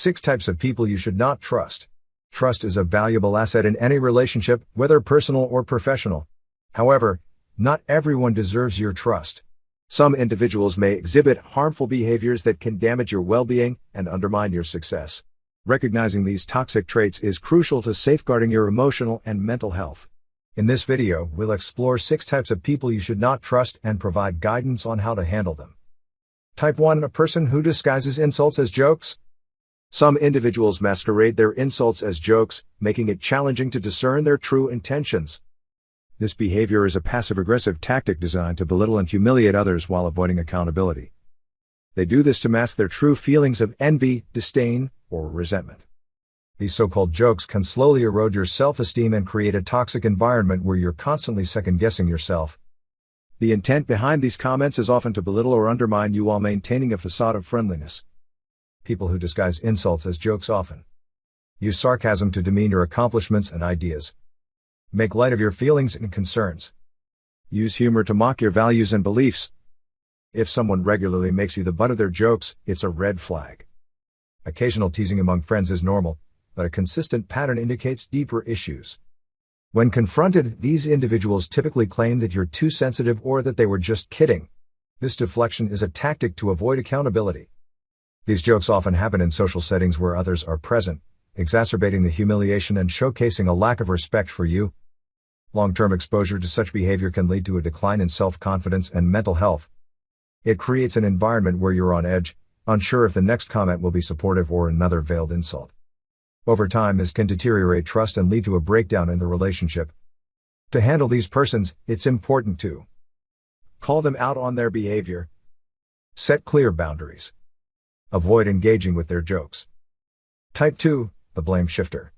6 types of people you should not trust. Trust is a valuable asset in any relationship, whether personal or professional. However, not everyone deserves your trust. Some individuals may exhibit harmful behaviors that can damage your well-being and undermine your success. Recognizing these toxic traits is crucial to safeguarding your emotional and mental health. In this video, we'll explore 6 types of people you should not trust and provide guidance on how to handle them. Type 1. A person who disguises insults as jokes. Some individuals masquerade their insults as jokes, making it challenging to discern their true intentions. This behavior is a passive-aggressive tactic designed to belittle and humiliate others while avoiding accountability. They do this to mask their true feelings of envy, disdain, or resentment. These so-called jokes can slowly erode your self-esteem and create a toxic environment where you're constantly second-guessing yourself. The intent behind these comments is often to belittle or undermine you while maintaining a facade of friendliness. People who disguise insults as jokes often use sarcasm to demean your accomplishments and ideas. Make light of your feelings and concerns. Use humor to mock your values and beliefs. If someone regularly makes you the butt of their jokes, it's a red flag. Occasional teasing among friends is normal, but a consistent pattern indicates deeper issues. When confronted, these individuals typically claim that you're too sensitive or that they were just kidding. This deflection is a tactic to avoid accountability. These jokes often happen in social settings where others are present, exacerbating the humiliation and showcasing a lack of respect for you. Long-term exposure to such behavior can lead to a decline in self-confidence and mental health. It creates an environment where you're on edge, unsure if the next comment will be supportive or another veiled insult. Over time, this can deteriorate trust and lead to a breakdown in the relationship. To handle these persons, it's important to call them out on their behavior. Set clear boundaries. Avoid engaging with their jokes. Type 2. The blame shifter.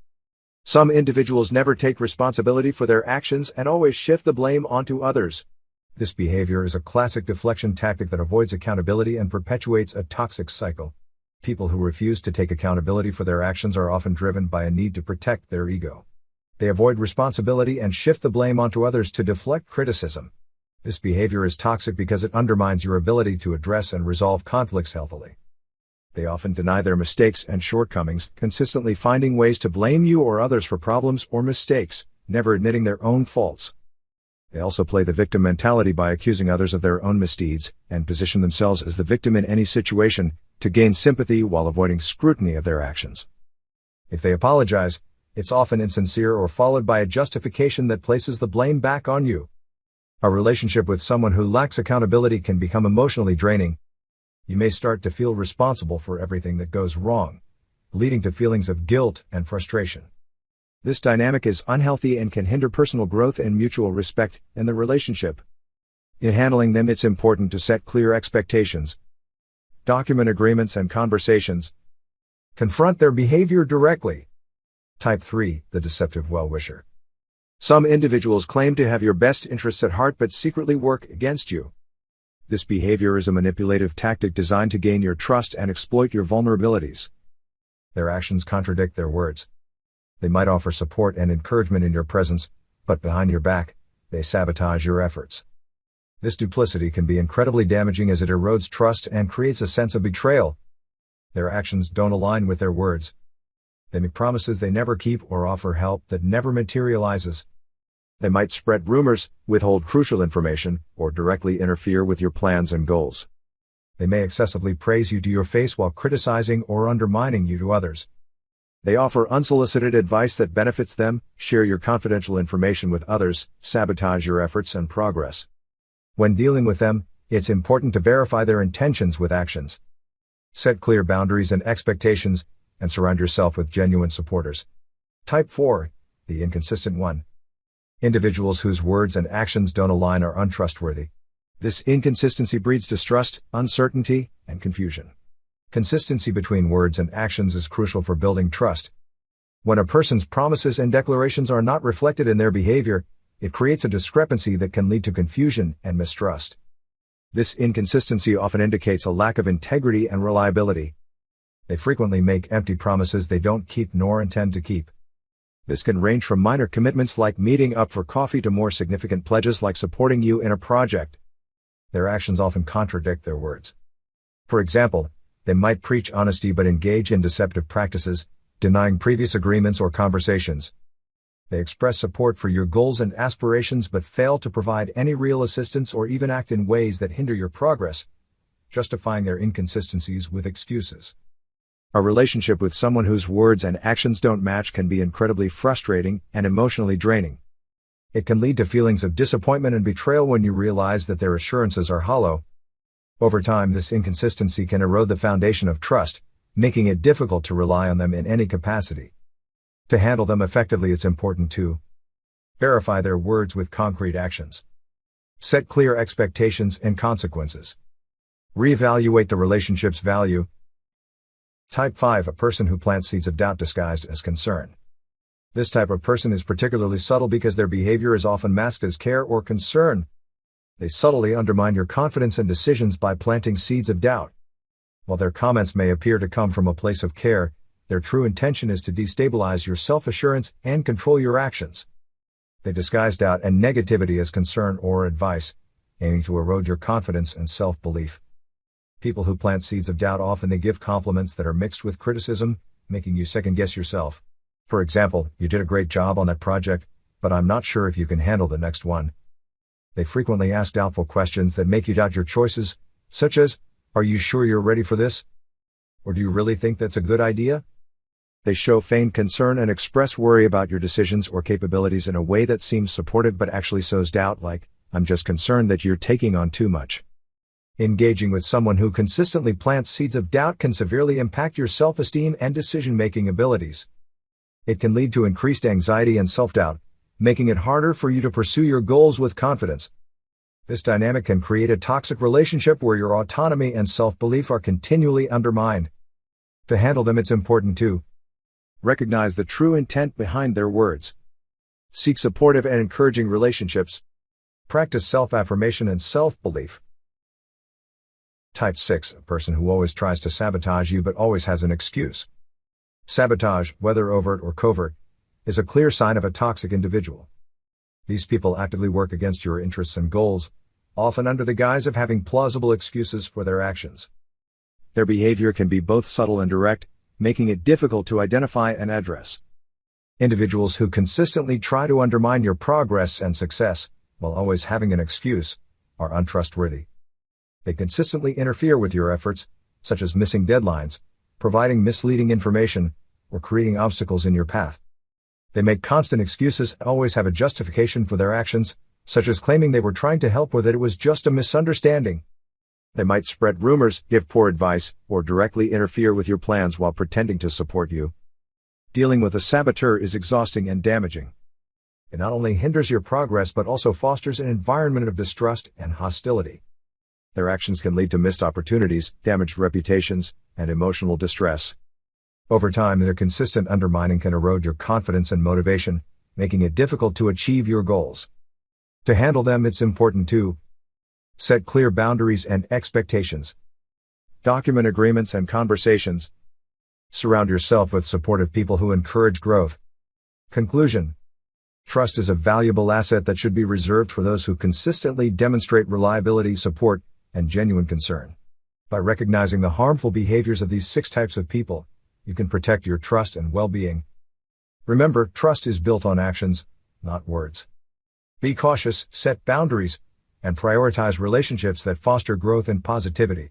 Some individuals never take responsibility for their actions and always shift the blame onto others. This behavior is a classic deflection tactic that avoids accountability and perpetuates a toxic cycle. People who refuse to take accountability for their actions are often driven by a need to protect their ego. They avoid responsibility and shift the blame onto others to deflect criticism. This behavior is toxic because it undermines your ability to address and resolve conflicts healthily. They often deny their mistakes and shortcomings, consistently finding ways to blame you or others for problems or mistakes, never admitting their own faults. They also play the victim mentality by accusing others of their own misdeeds, and position themselves as the victim in any situation, to gain sympathy while avoiding scrutiny of their actions. If they apologize, it's often insincere or followed by a justification that places the blame back on you. A relationship with someone who lacks accountability can become emotionally draining. You may start to feel responsible for everything that goes wrong, leading to feelings of guilt and frustration. This dynamic is unhealthy and can hinder personal growth and mutual respect in the relationship. In handling them, it's important to set clear expectations. Document agreements and conversations. Confront their behavior directly. Type 3. The deceptive well-wisher. Some individuals claim to have your best interests at heart but secretly work against you. This behavior is a manipulative tactic designed to gain your trust and exploit your vulnerabilities. Their actions contradict their words. They might offer support and encouragement in your presence, but behind your back, they sabotage your efforts. This duplicity can be incredibly damaging as it erodes trust and creates a sense of betrayal. Their actions don't align with their words. They make promises they never keep or offer help that never materializes. They might spread rumors, withhold crucial information, or directly interfere with your plans and goals. They may excessively praise you to your face while criticizing or undermining you to others. They offer unsolicited advice that benefits them, share your confidential information with others, sabotage your efforts and progress. When dealing with them, it's important to verify their intentions with actions. Set clear boundaries and expectations, and surround yourself with genuine supporters. Type 4. The inconsistent one. Individuals whose words and actions don't align are untrustworthy. This inconsistency breeds distrust, uncertainty, and confusion. Consistency between words and actions is crucial for building trust. When a person's promises and declarations are not reflected in their behavior, it creates a discrepancy that can lead to confusion and mistrust. This inconsistency often indicates a lack of integrity and reliability. They frequently make empty promises they don't keep nor intend to keep. This can range from minor commitments like meeting up for coffee to more significant pledges like supporting you in a project. Their actions often contradict their words. For example, They might preach honesty but engage in deceptive practices, denying previous agreements or conversations. They express support for your goals and aspirations but fail to provide any real assistance or even act in ways that hinder your progress, justifying their inconsistencies with excuses. A relationship with someone whose words and actions don't match can be incredibly frustrating and emotionally draining. It can lead to feelings of disappointment and betrayal when you realize that their assurances are hollow. Over time, this inconsistency can erode the foundation of trust, making it difficult to rely on them in any capacity. To handle them effectively, it's important to verify their words with concrete actions. Set clear expectations and consequences. Reevaluate the relationship's value. Type 5. A person who plants seeds of doubt disguised as concern. This type of person is particularly subtle because their behavior is often masked as care or concern. They subtly undermine your confidence and decisions by planting seeds of doubt. While their comments may appear to come from a place of care, their true intention is to destabilize your self-assurance and control your actions. They disguise doubt and negativity as concern or advice, aiming to erode your confidence and self-belief. People who plant seeds of doubt often give compliments that are mixed with criticism, making you second-guess yourself. For example, "You did a great job on that project, but I'm not sure if you can handle the next one." They frequently ask doubtful questions that make you doubt your choices, such as, "Are you sure you're ready for this? Or do you really think that's a good idea?" They show feigned concern and express worry about your decisions or capabilities in a way that seems supportive but actually sows doubt, like, "I'm just concerned that you're taking on too much." Engaging with someone who consistently plants seeds of doubt can severely impact your self-esteem and decision-making abilities. It can lead to increased anxiety and self-doubt, making it harder for you to pursue your goals with confidence. This dynamic can create a toxic relationship where your autonomy and self-belief are continually undermined. To handle them, it's important to recognize the true intent behind their words. Seek supportive and encouraging relationships. Practice self-affirmation and self-belief. Type 6. A person who always tries to sabotage you but always has an excuse. Sabotage, whether overt or covert, is a clear sign of a toxic individual. These people actively work against your interests and goals, often under the guise of having plausible excuses for their actions. Their behavior can be both subtle and direct, making it difficult to identify and address. Individuals who consistently try to undermine your progress and success, while always having an excuse, are untrustworthy. They consistently interfere with your efforts, such as missing deadlines, providing misleading information, or creating obstacles in your path. They make constant excuses and always have a justification for their actions, such as claiming they were trying to help or that it was just a misunderstanding. They might spread rumors, give poor advice, or directly interfere with your plans while pretending to support you. Dealing with a saboteur is exhausting and damaging. It not only hinders your progress but also fosters an environment of distrust and hostility. Their actions can lead to missed opportunities, damaged reputations, and emotional distress. Over time, their consistent undermining can erode your confidence and motivation, making it difficult to achieve your goals. To handle them, it's important to set clear boundaries and expectations. Document agreements and conversations. Surround yourself with supportive people who encourage growth. Conclusion: trust is a valuable asset that should be reserved for those who consistently demonstrate reliability, support, and genuine concern. By recognizing the harmful behaviors of these 6 types of people, you can protect your trust and well-being. Remember, trust is built on actions, not words. Be cautious, set boundaries, and prioritize relationships that foster growth and positivity.